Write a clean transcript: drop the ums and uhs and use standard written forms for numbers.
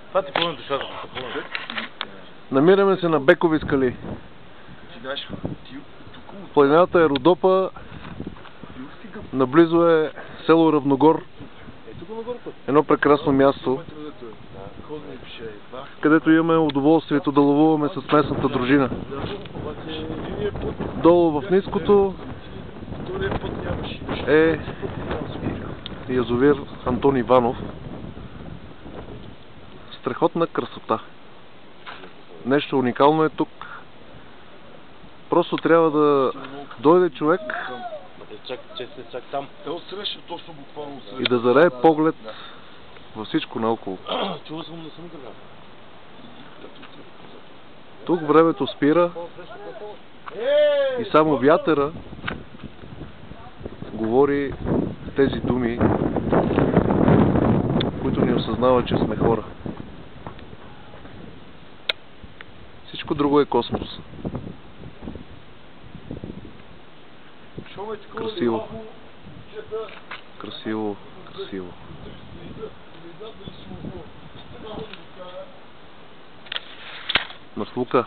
Това ти пълна душата. Намираме се на Бекови скали. Планината е Родопа. Наблизо е село Равногор. Едно прекрасно място, където имаме удоволствието да ловуваме с местната дружина. Долу в ниското е язовир Антон Иванов. Страхотна красота. Нещо уникално е тук. Просто трябва да дойде човек и да зарее поглед във всичко наоколо. Тук времето спира и само вятъра говори тези думи, които ни осъзнава, че сме хора. Всичко друго е космос. Красиво. Красиво, красиво. Наслука.